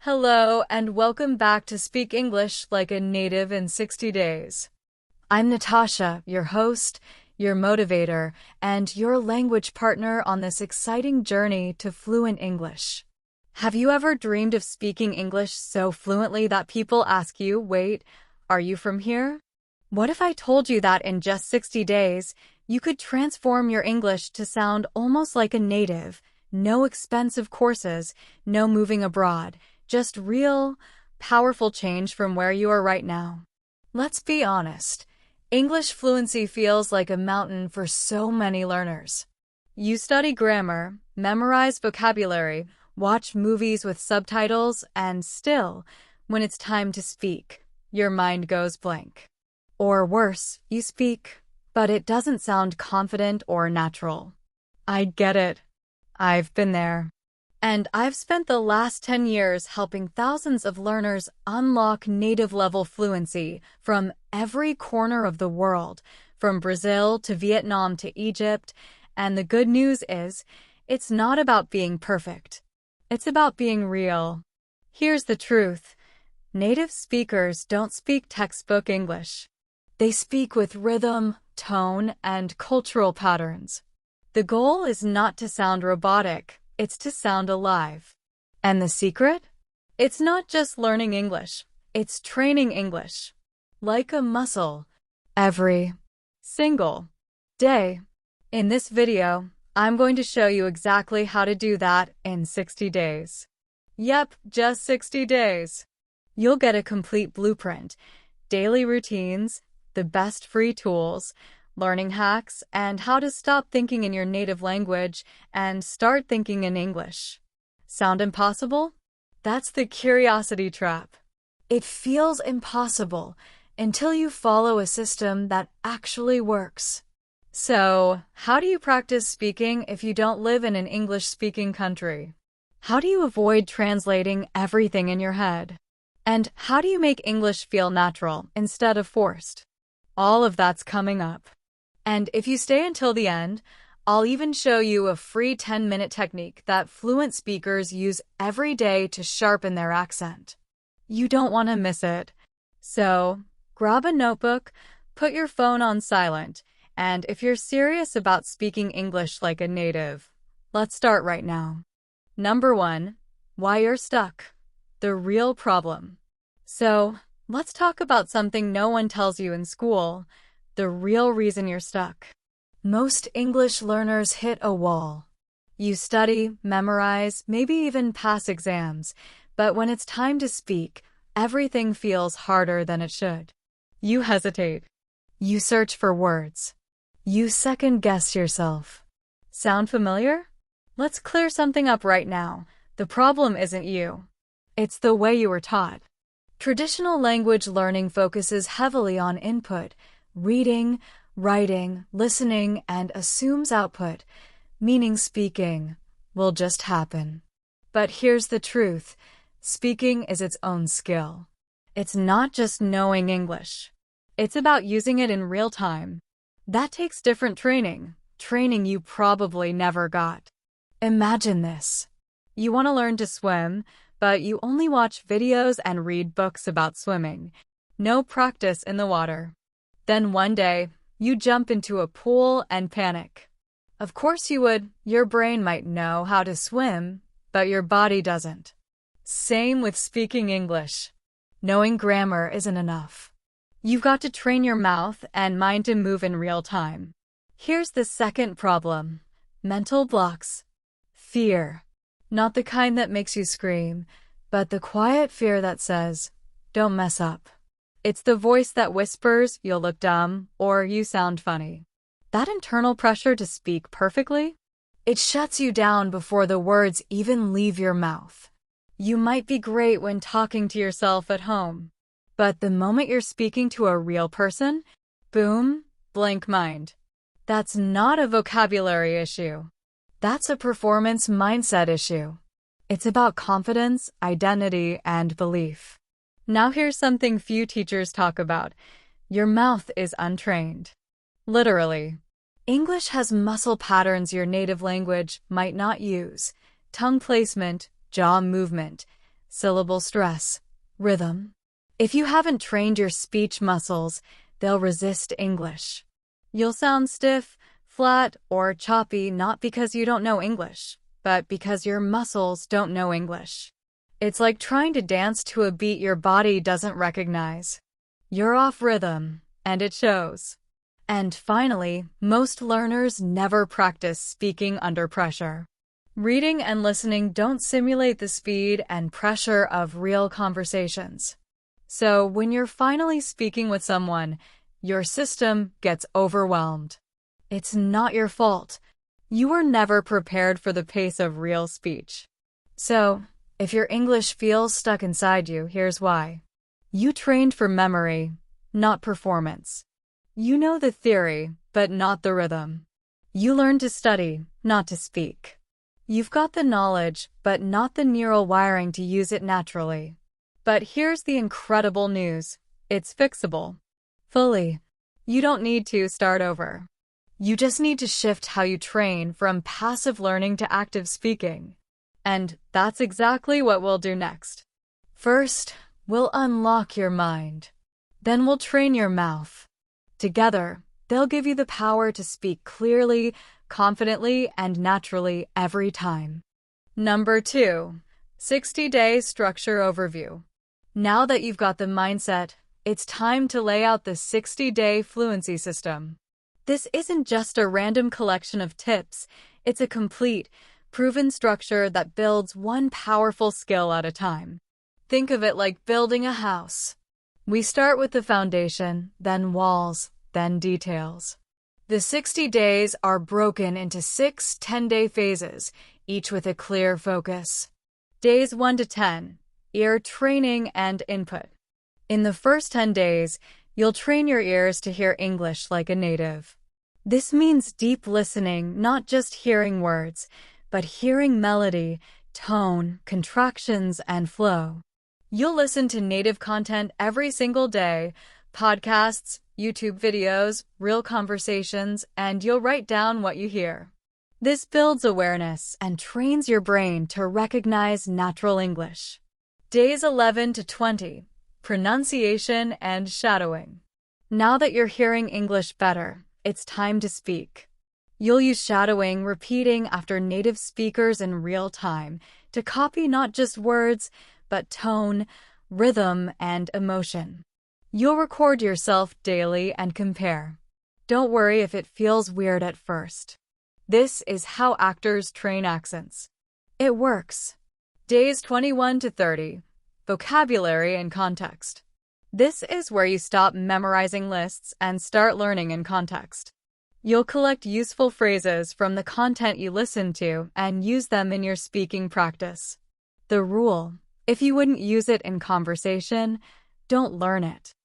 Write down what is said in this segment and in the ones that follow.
Hello and welcome back to Speak English Like a Native in 60 Days. I'm Natasha, your host, your motivator, and your language partner on this exciting journey to fluent English. Have you ever dreamed of speaking English so fluently that people ask you, wait, are you from here? What if I told you that in just 60 days, you could transform your English to sound almost like a native? No expensive courses, no moving abroad, just real, powerful change from where you are right now. Let's be honest, English fluency feels like a mountain for so many learners. You study grammar, memorize vocabulary, watch movies with subtitles, and still, when it's time to speak, your mind goes blank. Or worse, you speak, but it doesn't sound confident or natural. I get it. I've been there. And I've spent the last 10 years helping thousands of learners unlock native-level fluency from every corner of the world, from Brazil to Vietnam to Egypt. And the good news is, it's not about being perfect. It's about being real. Here's the truth. Native speakers don't speak textbook English. They speak with rhythm, tone, and cultural patterns. The goal is not to sound robotic. It's to sound alive. And the secret? It's not just learning English. It's training English. Like a muscle. Every single day. In this video, I'm going to show you exactly how to do that in 60 days. Yep, just 60 days. You'll get a complete blueprint, daily routines, the best free tools, learning hacks, and how to stop thinking in your native language and start thinking in English. Sound impossible? That's the curiosity trap. It feels impossible until you follow a system that actually works. So, how do you practice speaking if you don't live in an English-speaking country? How do you avoid translating everything in your head? And how do you make English feel natural instead of forced? All of that's coming up. And if you stay until the end, I'll even show you a free 10-minute technique that fluent speakers use every day to sharpen their accent. You don't want to miss it. So, grab a notebook, put your phone on silent, and if you're serious about speaking English like a native, let's start right now. Number 1, why you're stuck. The real problem. So, let's talk about something no one tells you in school. The real reason you're stuck. Most English learners hit a wall. You study, memorize, maybe even pass exams, but when it's time to speak, everything feels harder than it should. You hesitate. You search for words. You second-guess yourself. Sound familiar? Let's clear something up right now. The problem isn't you. It's the way you were taught. Traditional language learning focuses heavily on input, reading, writing, listening, and assumes output, meaning speaking will just happen. But here's the truth. Speaking is its own skill. It's not just knowing English. It's about using it in real time. That takes different training you probably never got. Imagine this. You want to learn to swim, but you only watch videos and read books about swimming. No practice in the water. Then one day, you jump into a pool and panic. Of course you would. Your brain might know how to swim, but your body doesn't. Same with speaking English. Knowing grammar isn't enough. You've got to train your mouth and mind to move in real time. Here's the second problem. Mental blocks. Fear. Not the kind that makes you scream, but the quiet fear that says, don't mess up. It's the voice that whispers, you'll look dumb, or you sound funny. That internal pressure to speak perfectly? It shuts you down before the words even leave your mouth. You might be great when talking to yourself at home, but the moment you're speaking to a real person, boom, blank mind. That's not a vocabulary issue. That's a performance mindset issue. It's about confidence, identity, and belief. Now here's something few teachers talk about. Your mouth is untrained. Literally. English has muscle patterns your native language might not use. Tongue placement, jaw movement, syllable stress, rhythm. If you haven't trained your speech muscles, they'll resist English. You'll sound stiff, flat, or choppy not because you don't know English, but because your muscles don't know English. It's like trying to dance to a beat your body doesn't recognize. You're off rhythm, and it shows. And finally, most learners never practice speaking under pressure. Reading and listening don't simulate the speed and pressure of real conversations. So when you're finally speaking with someone, your system gets overwhelmed. It's not your fault. You were never prepared for the pace of real speech. So, if your English feels stuck inside you, here's why. You trained for memory, not performance. You know the theory, but not the rhythm. You learned to study, not to speak. You've got the knowledge, but not the neural wiring to use it naturally. But here's the incredible news. It's fixable. Fully. You don't need to start over. You just need to shift how you train from passive learning to active speaking. And that's exactly what we'll do next. First, we'll unlock your mind. Then we'll train your mouth. Together, they'll give you the power to speak clearly, confidently, and naturally every time. Number 2, 60-day structure overview. Now that you've got the mindset, it's time to lay out the 60-day fluency system. This isn't just a random collection of tips, it's a complete, proven structure that builds one powerful skill at a time. Think of it like building a house. We start with the foundation, then walls, then details. The 60 days are broken into 6 10-day phases, each with a clear focus. Days 1 to 10, ear training and input. In the first 10 days, you'll train your ears to hear English like a native. This means deep listening, not just hearing words, but hearing melody, tone, contractions, and flow. You'll listen to native content every single day, podcasts, YouTube videos, real conversations, and you'll write down what you hear. This builds awareness and trains your brain to recognize natural English. Days 11 to 20, pronunciation and shadowing. Now that you're hearing English better, it's time to speak. You'll use shadowing, repeating after native speakers in real time, to copy not just words, but tone, rhythm, and emotion. You'll record yourself daily and compare. Don't worry if it feels weird at first. This is how actors train accents. It works. Days 21 to 30, vocabulary and context. This is where you stop memorizing lists and start learning in context. You'll collect useful phrases from the content you listen to and use them in your speaking practice. The rule: if you wouldn't use it in conversation, don't learn it.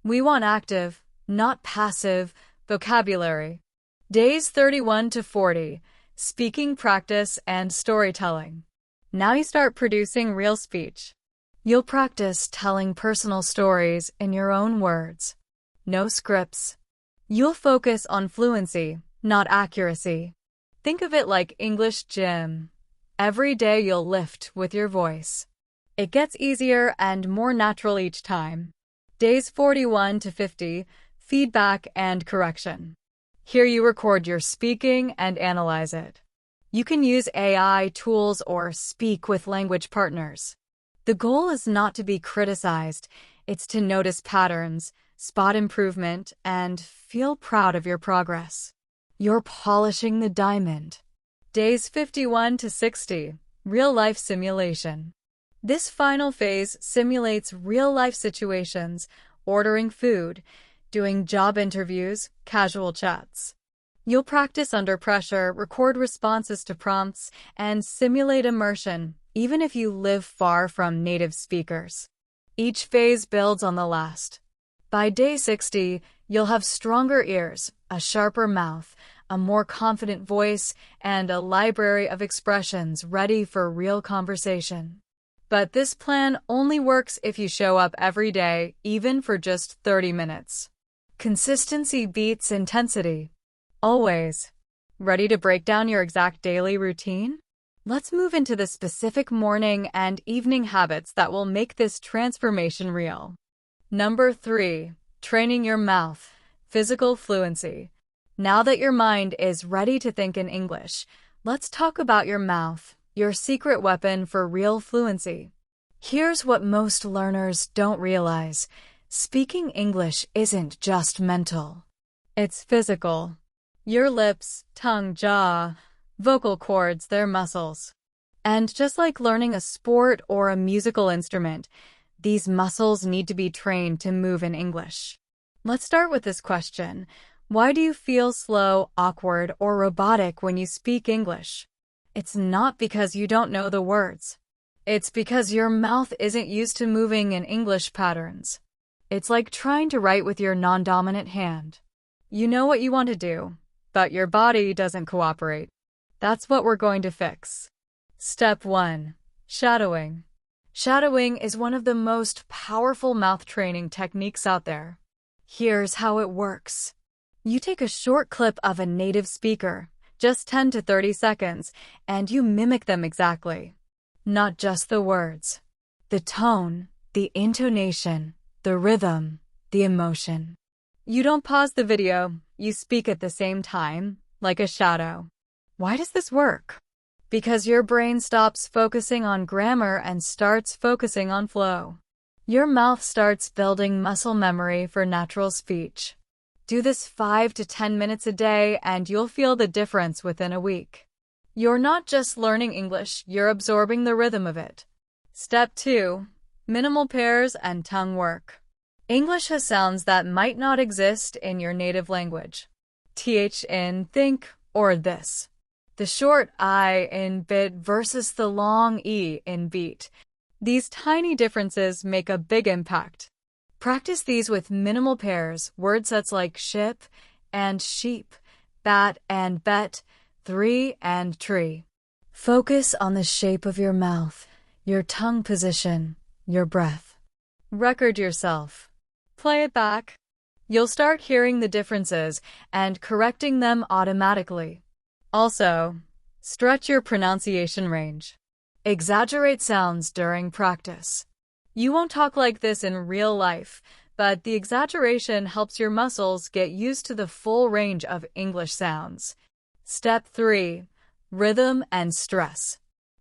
We want active, not passive, vocabulary. Days 31 to 40, speaking practice and storytelling. Now you start producing real speech. You'll practice telling personal stories in your own words. No scripts. You'll focus on fluency, not accuracy. Think of it like English gym. Every day you'll lift with your voice. It gets easier and more natural each time. Days 41 to 50, feedback and correction. Here you record your speaking and analyze it. You can use AI tools or speak with language partners. The goal is not to be criticized, it's to notice patterns, spot improvement, and feel proud of your progress. You're polishing the diamond. Days 51 to 60, real-life simulation. This final phase simulates real-life situations, ordering food, doing job interviews, casual chats. You'll practice under pressure, record responses to prompts, and simulate immersion, even if you live far from native speakers. Each phase builds on the last. By day 60, you'll have stronger ears, a sharper mouth, a more confident voice, and a library of expressions ready for real conversation. But this plan only works if you show up every day, even for just 30 minutes. Consistency beats intensity. Always. Ready to break down your exact daily routine? Let's move into the specific morning and evening habits that will make this transformation real. Number 3. Training your mouth. Physical fluency. Now that your mind is ready to think in English, let's talk about your mouth, your secret weapon for real fluency. Here's what most learners don't realize. Speaking English isn't just mental. It's physical. Your lips, tongue, jaw, vocal cords, they're muscles. And just like learning a sport or a musical instrument, these muscles need to be trained to move in English. Let's start with this question. Why do you feel slow, awkward, or robotic when you speak English? It's not because you don't know the words. It's because your mouth isn't used to moving in English patterns. It's like trying to write with your non-dominant hand. You know what you want to do, but your body doesn't cooperate. That's what we're going to fix. Step 1. Shadowing. Shadowing is one of the most powerful mouth training techniques out there. Here's how it works. You take a short clip of a native speaker, just 10 to 30 seconds, and you mimic them exactly. Not just the words. The tone, the intonation, the rhythm, the emotion. You don't pause the video, you speak at the same time, like a shadow. Why does this work? Because your brain stops focusing on grammar and starts focusing on flow. Your mouth starts building muscle memory for natural speech. Do this 5 to 10 minutes a day and you'll feel the difference within a week. You're not just learning English, you're absorbing the rhythm of it. Step 2. Minimal pairs and tongue work. English has sounds that might not exist in your native language. TH in think or this. The short I in bit versus the long E in beat. These tiny differences make a big impact. Practice these with minimal pairs, word sets like ship and sheep, bat and bet, three and tree. Focus on the shape of your mouth, your tongue position, your breath. Record yourself. Play it back. You'll start hearing the differences and correcting them automatically. Also, stretch your pronunciation range. Exaggerate sounds during practice. You won't talk like this in real life, but the exaggeration helps your muscles get used to the full range of English sounds. Step 3. Rhythm and stress.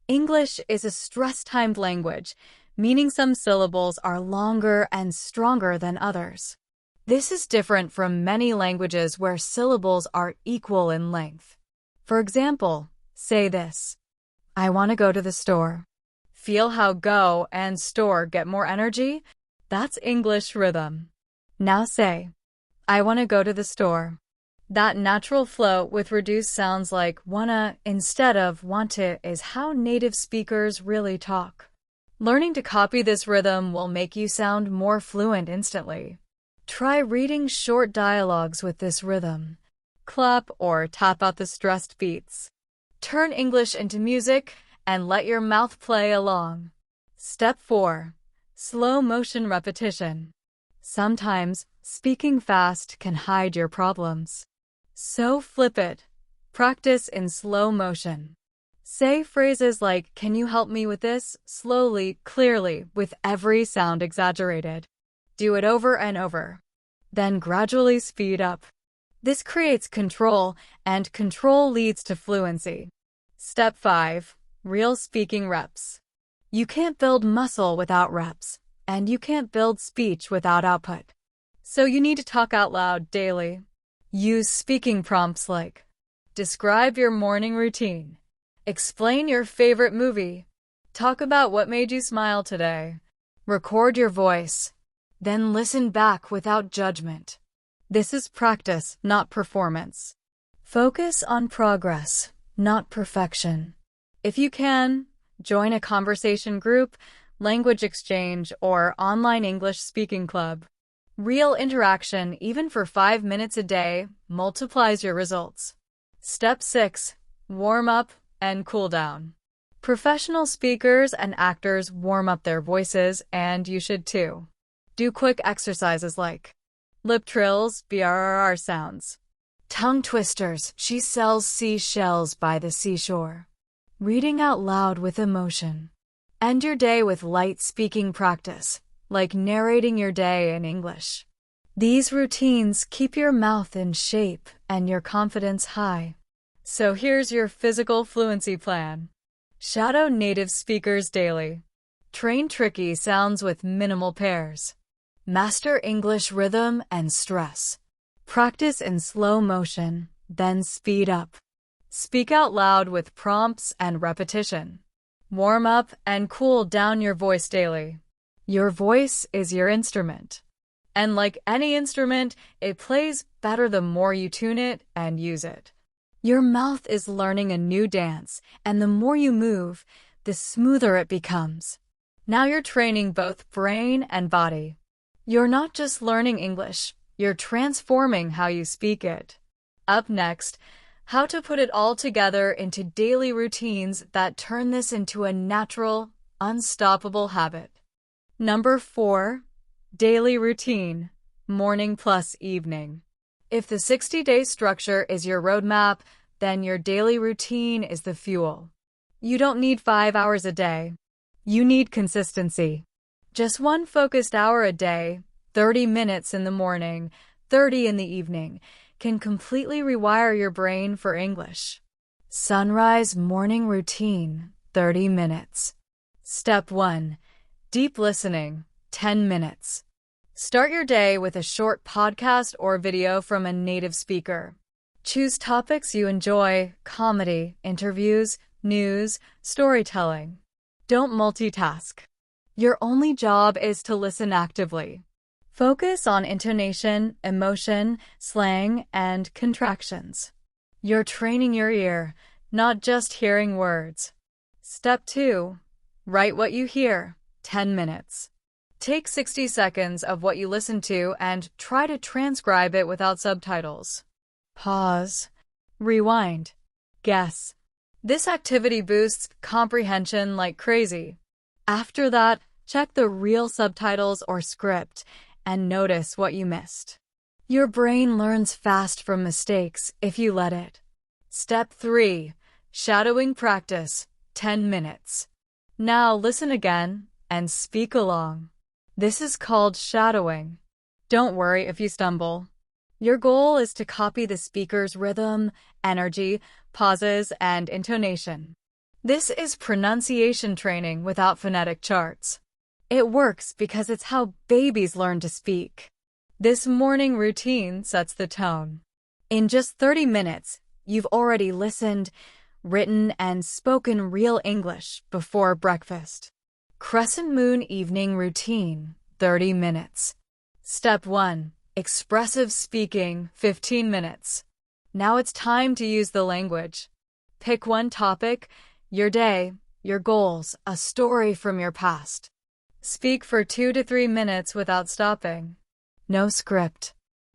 English is a stress-timed language, meaning some syllables are longer and stronger than others. This is different from many languages where syllables are equal in length. For example, say this. I want to go to the store. Feel how go and store get more energy? That's English rhythm. Now say, I want to go to the store. That natural flow with reduced sounds like wanna instead of want to is how native speakers really talk. Learning to copy this rhythm will make you sound more fluent instantly. Try reading short dialogues with this rhythm. Clap or tap out the stressed beats. Turn English into music and let your mouth play along. Step 4. Slow motion repetition. Sometimes, speaking fast can hide your problems. So flip it. Practice in slow motion. Say phrases like, can you help me with this? Slowly, clearly, with every sound exaggerated. Do it over and over. Then gradually speed up. This creates control, and control leads to fluency. Step 5. Real speaking reps. You can't build muscle without reps, and you can't build speech without output. So you need to talk out loud daily. Use speaking prompts like, describe your morning routine. Explain your favorite movie. Talk about what made you smile today. Record your voice. Then listen back without judgment. This is practice, not performance. Focus on progress, not perfection. If you can, join a conversation group, language exchange, or online English speaking club. Real interaction, even for 5 minutes a day, multiplies your results. Step 6. Warm up and cool down. Professional speakers and actors warm up their voices, and you should too. Do quick exercises like lip trills, BRRR sounds. Tongue twisters, she sells seashells by the seashore. reading out loud with emotion. End your day with light speaking practice, like narrating your day in English. These routines keep your mouth in shape and your confidence high. So here's your physical fluency plan. Shadow native speakers daily. Train tricky sounds with minimal pairs. Master English rhythm and stress. Practice in slow motion, then speed up. Speak out loud with prompts and repetition. Warm up and cool down your voice daily. Your voice is your instrument. And like any instrument, it plays better the more you tune it and use it. Your mouth is learning a new dance, and the more you move, the smoother it becomes. Now you're training both brain and body. You're not just learning English, you're transforming how you speak it. Up next, how to put it all together into daily routines that turn this into a natural, unstoppable habit. Number 4. Daily routine, morning plus evening. If the 60-day structure is your roadmap, then your daily routine is the fuel. You don't need 5 hours a day. You need consistency. Just one focused hour a day, 30 minutes in the morning, 30 in the evening, can completely rewire your brain for English. Sunrise morning routine, 30 minutes. Step 1. Deep listening, 10 minutes. Start your day with a short podcast or video from a native speaker. Choose topics you enjoy: comedy, interviews, news, storytelling. Don't multitask. Your only job is to listen actively. Focus on intonation, emotion, slang, and contractions. You're training your ear, not just hearing words. Step 2. Write what you hear, 10 minutes. Take 60 seconds of what you listen to and try to transcribe it without subtitles. Pause. Rewind. Guess. This activity boosts comprehension like crazy. After that, check the real subtitles or script and notice what you missed. Your brain learns fast from mistakes if you let it. Step 3. Shadowing practice, 10 minutes. Now listen again and speak along. This is called shadowing. Don't worry if you stumble. Your goal is to copy the speaker's rhythm, energy, pauses, and intonation. This is pronunciation training without phonetic charts. It works because it's how babies learn to speak. This morning routine sets the tone. In just 30 minutes, you've already listened, written, and spoken real English before breakfast. Crescent moon evening routine, 30 minutes. Step 1. Expressive speaking, 15 minutes. Now it's time to use the language. Pick one topic, your day, your goals, a story from your past. Speak for 2 to 3 minutes without stopping. No script.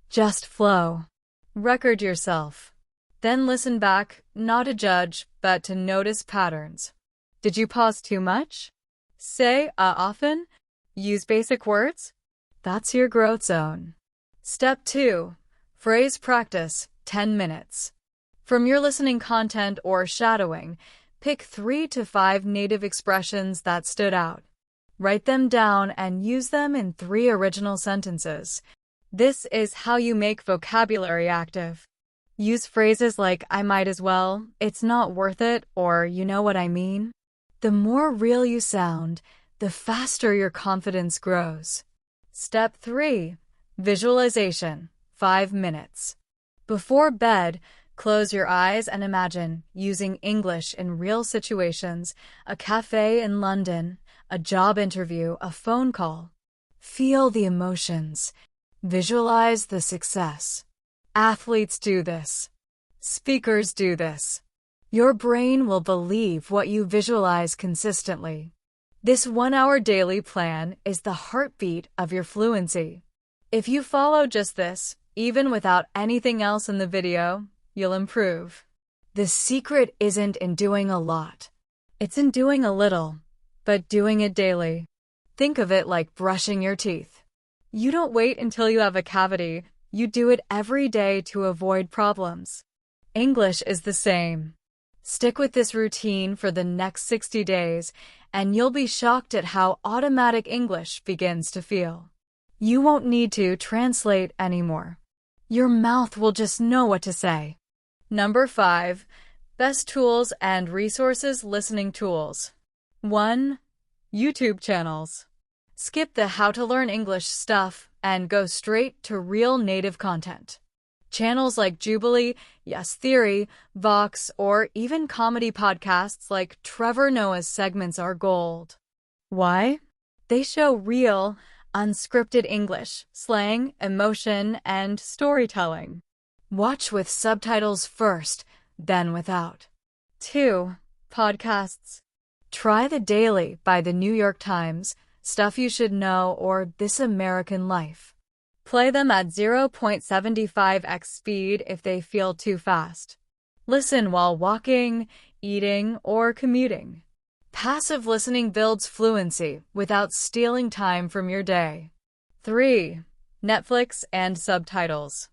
Just flow. Record yourself. Then listen back, not to judge, but to notice patterns. Did you pause too much? Say often? Use basic words? That's your growth zone. Step 2. Phrase practice, 10 minutes. From your listening content or shadowing, pick 3 to 5 native expressions that stood out. Write them down and use them in 3 original sentences. This is how you make vocabulary active. Use phrases like "I might as well," "it's not worth it," or "you know what I mean." The more real you sound, the faster your confidence grows. Step 3. Visualization, 5 minutes. Before bed, close your eyes and imagine using English in real situations: a cafe in London, a job interview, a phone call. Feel the emotions. Visualize the success. Athletes do this. Speakers do this. Your brain will believe what you visualize consistently. This 1-hour daily plan is the heartbeat of your fluency. If you follow just this, even without anything else in the video, you'll improve. The secret isn't in doing a lot. It's in doing a little, but doing it daily. Think of it like brushing your teeth. You don't wait until you have a cavity. You do it every day to avoid problems. English is the same. Stick with this routine for the next 60 days, and you'll be shocked at how automatic English begins to feel. You won't need to translate anymore. Your mouth will just know what to say. Number 5. Best tools and resources listening tools. 1. YouTube channels. Skip the how to learn English stuff and go straight to real native content. Channels like Jubilee, Yes Theory, Vox, or even comedy podcasts like Trevor Noah's segments are gold. Why? They show real, unscripted English, slang, emotion, and storytelling. Watch with subtitles first, then without. 2. Podcasts. Try The Daily by The New York Times, Stuff You Should Know, or This American Life. Play them at 0.75x speed if they feel too fast. Listen while walking, eating, or commuting. Passive listening builds fluency without stealing time from your day. 3. Netflix and subtitles.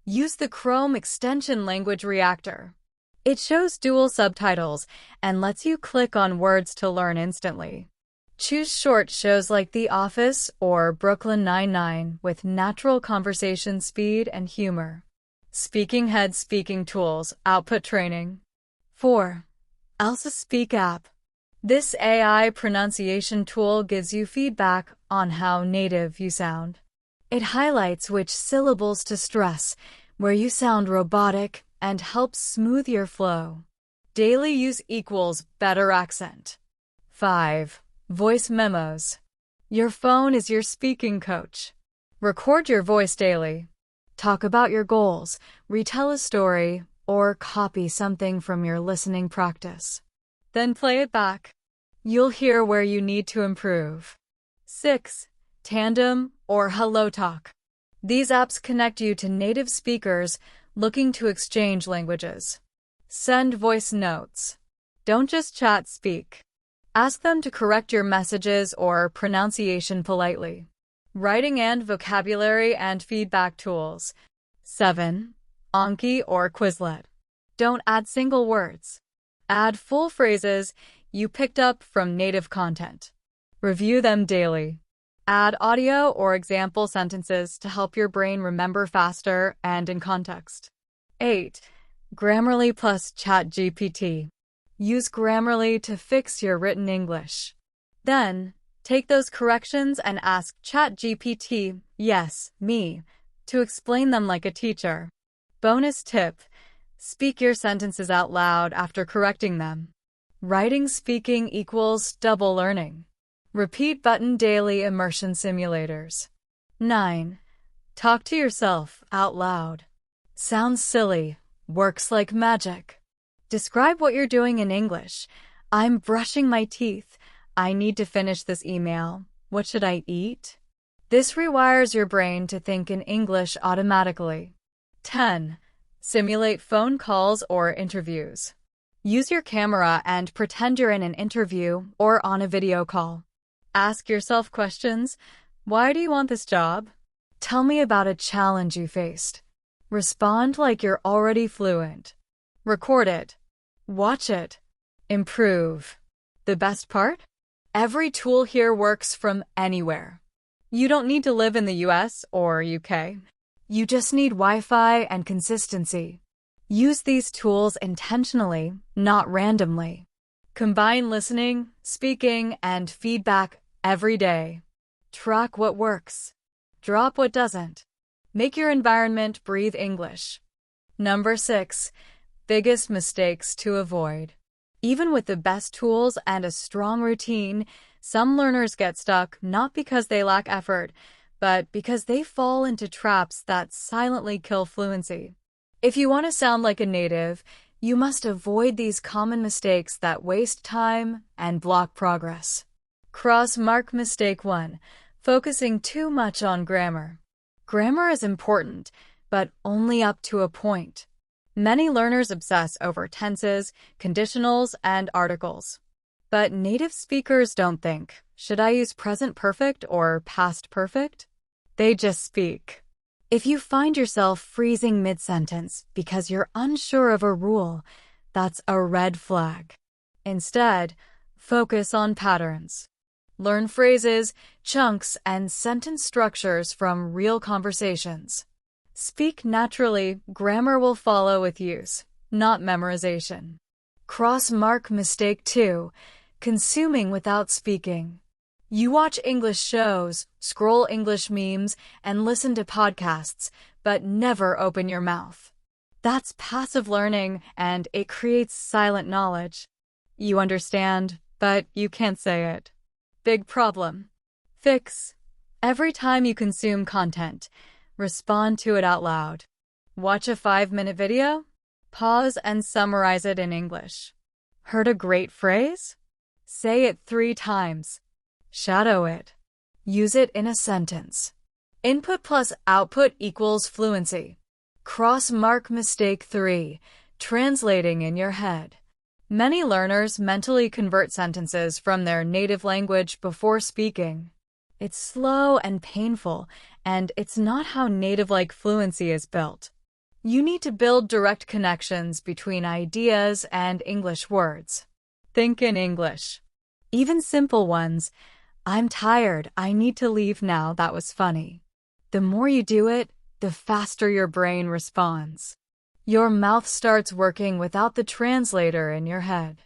Use the Chrome extension Language Reactor. It shows dual subtitles and lets you click on words to learn instantly. Choose short shows like The Office or Brooklyn Nine-Nine with natural conversation speed and humor. Speaking Head Speaking Tools Output Training. 4. Elsa Speak app. This AI pronunciation tool gives you feedback on how native you sound. It highlights which syllables to stress, where you sound robotic, and helps smooth your flow. Daily use equals better accent. 5. Voice memos. Your phone is your speaking coach. Record your voice daily. Talk about your goals, retell a story, or copy something from your listening practice. Then play it back. You'll hear where you need to improve. 6. Tandem or Hello Talk. These apps connect you to native speakers looking to exchange languages. Send voice notes. Don't just chat, speak. Ask them to correct your messages or pronunciation politely. Writing and vocabulary and feedback tools. 7. Anki or Quizlet. Don't add single words. Add full phrases you picked up from native content. Review them daily. Add audio or example sentences to help your brain remember faster and in context. 8. Grammarly plus ChatGPT. Use Grammarly to fix your written English. Then, take those corrections and ask ChatGPT, yes, me, to explain them like a teacher. Bonus tip: speak your sentences out loud after correcting them. Writing speaking equals double learning. Repeat button daily immersion simulators. 9. Talk to yourself out loud. Sounds silly, works like magic. Describe what you're doing in English. I'm brushing my teeth. I need to finish this email. What should I eat? This rewires your brain to think in English automatically. 10. Simulate phone calls or interviews. Use your camera and pretend you're in an interview or on a video call. Ask yourself questions. Why do you want this job? Tell me about a challenge you faced. Respond like you're already fluent. Record it. Watch it. Improve. The best part? Every tool here works from anywhere. You don't need to live in the US or UK. You just need Wi-Fi and consistency. Use these tools intentionally, not randomly. Combine listening, speaking, and feedback every day. Track what works. Drop what doesn't. Make your environment breathe English. Number 6. Biggest mistakes to avoid. Even with the best tools and a strong routine, some learners get stuck not because they lack effort, but because they fall into traps that silently kill fluency. If you want to sound like a native, you must avoid these common mistakes that waste time and block progress. Cross-mark mistake 1. Focusing too much on grammar. Grammar is important, but only up to a point. Many learners obsess over tenses, conditionals, and articles. But native speakers don't think, should I use present perfect or past perfect? They just speak. If you find yourself freezing mid-sentence because you're unsure of a rule, That's a red flag. Instead, focus on patterns. Learn phrases, chunks, and sentence structures from real conversations. Speak naturally, grammar will follow with use, not memorization. Cross-mark mistake 2, consuming without speaking. You watch English shows, scroll English memes, and listen to podcasts, but never open your mouth. That's passive learning, and it creates silent knowledge. You understand, but you can't say it. Big problem. Fix. Every time you consume content, respond to it out loud. Watch a 5-minute video? Pause and summarize it in English. Heard a great phrase? Say it 3 times. Shadow it. Use it in a sentence. Input plus output equals fluency. Cross-mark mistake 3, translating in your head. Many learners mentally convert sentences from their native language before speaking. It's slow and painful, and it's not how native-like fluency is built. You need to build direct connections between ideas and English words. Think in English. Even simple ones. I'm tired, I need to leave now, that was funny. The more you do it, the faster your brain responds. Your mouth starts working without the translator in your head.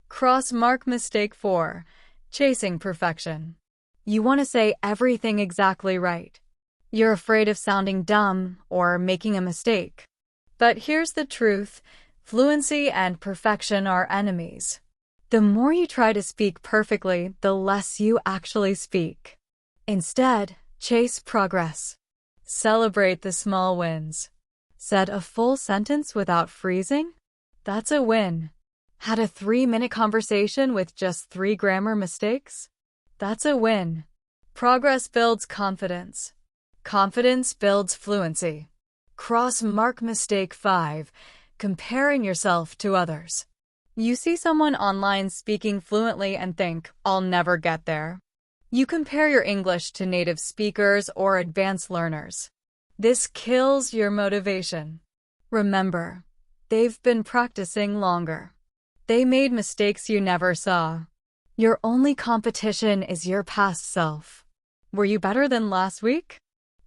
Cross-mark mistake 4, chasing perfection. You want to say everything exactly right. You're afraid of sounding dumb or making a mistake. But here's the truth, fluency and perfection are enemies. The more you try to speak perfectly, the less you actually speak. Instead, chase progress. Celebrate the small wins. Said a full sentence without freezing? That's a win. Had a 3-minute conversation with just 3 grammar mistakes? That's a win. Progress builds confidence. Confidence builds fluency. Cross-mark mistake 5, comparing yourself to others. You see someone online speaking fluently and think, I'll never get there. You compare your English to native speakers or advanced learners. This kills your motivation. Remember, they've been practicing longer. They made mistakes you never saw. Your only competition is your past self. Were you better than last week?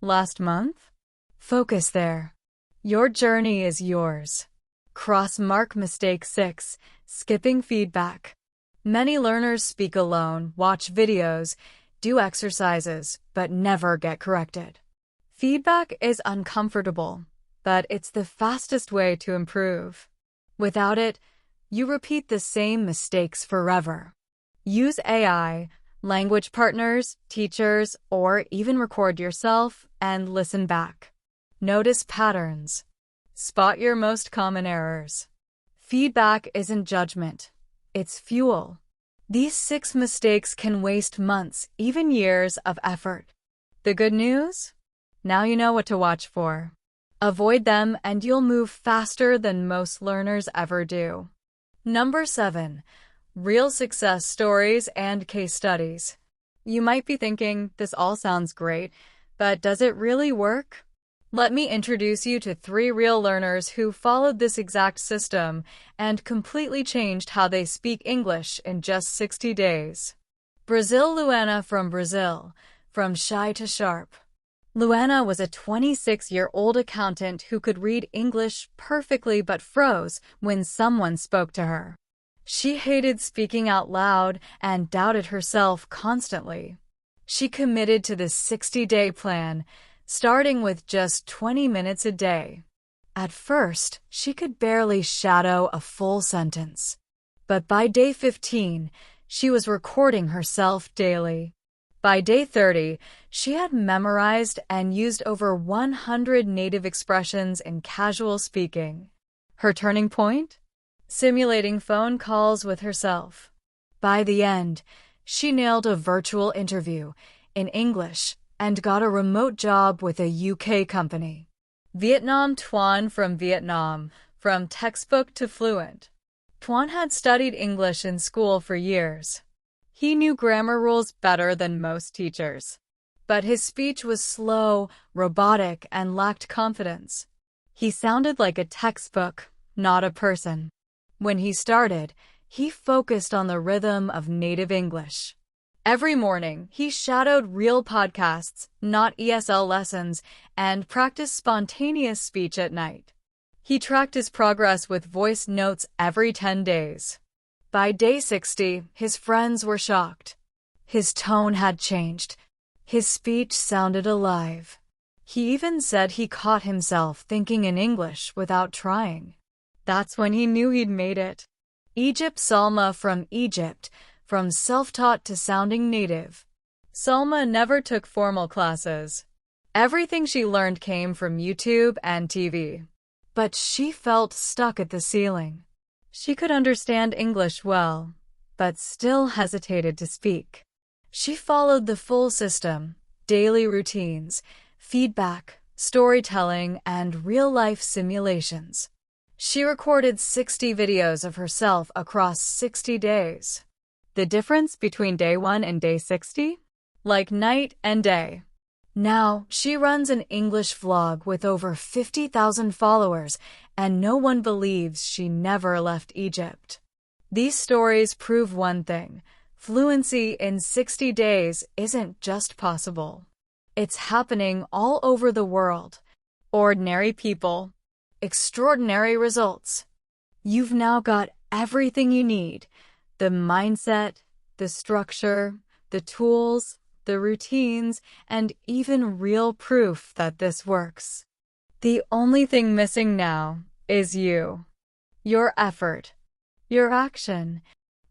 Last month? Focus there. Your journey is yours. Cross-mark mistake 6, skipping feedback. Many learners speak alone, watch videos, do exercises, but never get corrected. Feedback is uncomfortable, but it's the fastest way to improve. Without it, you repeat the same mistakes forever. Use AI, language partners, teachers, or even record yourself and listen back. Notice patterns. Spot your most common errors. Feedback isn't judgment. It's fuel. These 6 mistakes can waste months, even years of effort. The good news? Now you know what to watch for. Avoid them and you'll move faster than most learners ever do. Number 7. Real success stories and case studies. You might be thinking, this all sounds great, but does it really work? Let me introduce you to 3 real learners who followed this exact system and completely changed how they speak English in just 60 days. Brazil Luana from Brazil, from shy to sharp. Luana was a 26-year-old accountant who could read English perfectly but froze when someone spoke to her. She hated speaking out loud and doubted herself constantly. She committed to this 60-day plan, starting with just 20 minutes a day. At first, she could barely shadow a full sentence. But by day 15, she was recording herself daily. By day 30, she had memorized and used over 100 native expressions in casual speaking. Her turning point? Simulating phone calls with herself. By the end, she nailed a virtual interview in English and got a remote job with a UK company. Vietnam Tuan from Vietnam, from textbook to fluent. Tuan had studied English in school for years. He knew grammar rules better than most teachers. But his speech was slow, robotic, and lacked confidence. He sounded like a textbook, not a person. When he started, he focused on the rhythm of native English. Every morning, he shadowed real podcasts, not ESL lessons, and practiced spontaneous speech at night. He tracked his progress with voice notes every 10 days. By day 60, his friends were shocked. His tone had changed. His speech sounded alive. He even said he caught himself thinking in English without trying. That's when he knew he'd made it. Egypt Salma from Egypt, from self-taught to sounding native. Salma never took formal classes. Everything she learned came from YouTube and TV. But she felt stuck at the ceiling. She could understand English well, but still hesitated to speak. She followed the full system, daily routines, feedback, storytelling, and real-life simulations. She recorded 60 videos of herself across 60 days. The difference between day 1 and day 60? Like night and day. Now, she runs an English vlog with over 50,000 followers, and no one believes she never left Egypt. These stories prove one thing: fluency in 60 days isn't just possible. It's happening all over the world. Ordinary people. Extraordinary results. You've now got everything you need: the mindset, the structure, the tools, the routines, and even real proof that this works. The only thing missing now is you. Your effort. Your action.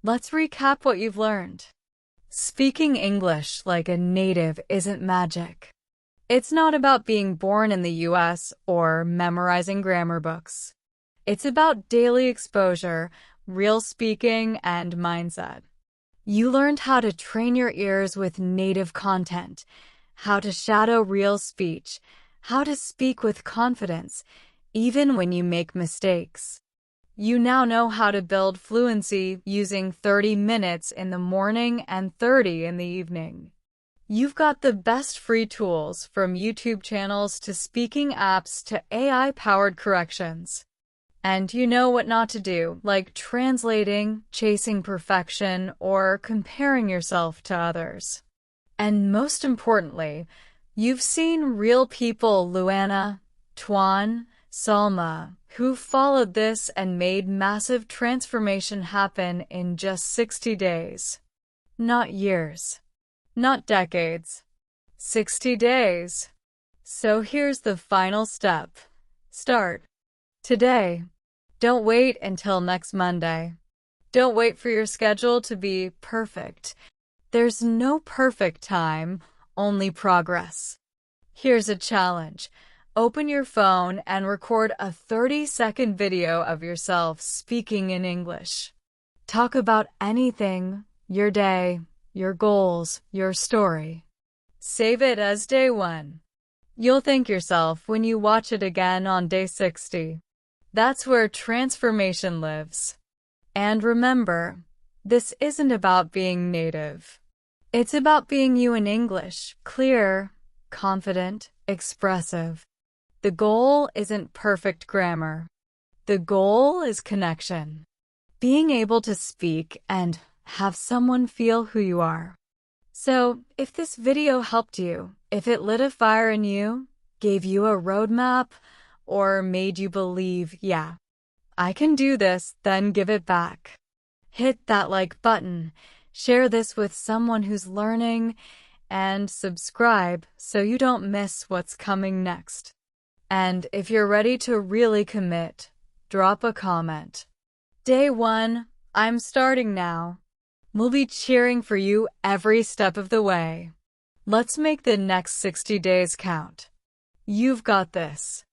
Let's recap what you've learned. Speaking English like a native isn't magic. It's not about being born in the US or memorizing grammar books. It's about daily exposure, real speaking, and mindset. You learned how to train your ears with native content, how to shadow real speech, how to speak with confidence, even when you make mistakes. You now know how to build fluency using 30 minutes in the morning and 30 in the evening. You've got the best free tools, from YouTube channels to speaking apps to AI-powered corrections. And you know what not to do, like translating, chasing perfection, or comparing yourself to others. And most importantly, you've seen real people, Luana, Tuan, Salma, who followed this and made massive transformation happen in just 60 days. Not years. Not decades. 60 days. So here's the final step. Start today. Don't wait until next Monday. Don't wait for your schedule to be perfect. There's no perfect time, only progress. Here's a challenge. Open your phone and record a 30-second video of yourself speaking in English. Talk about anything, your day, your goals, your story. Save it as day 1. You'll thank yourself when you watch it again on day 60. That's where transformation lives. And remember, this isn't about being native. It's about being you in English, clear, confident, expressive. The goal isn't perfect grammar. The goal is connection. Being able to speak and have someone feel who you are. So, if this video helped you, if it lit a fire in you, gave you a roadmap, or made you believe, yeah, I can do this, then give it back. Hit that like button, share this with someone who's learning, and subscribe so you don't miss what's coming next. And if you're ready to really commit, drop a comment. Day 1, I'm starting now. We'll be cheering for you every step of the way. Let's make the next 60 days count. You've got this.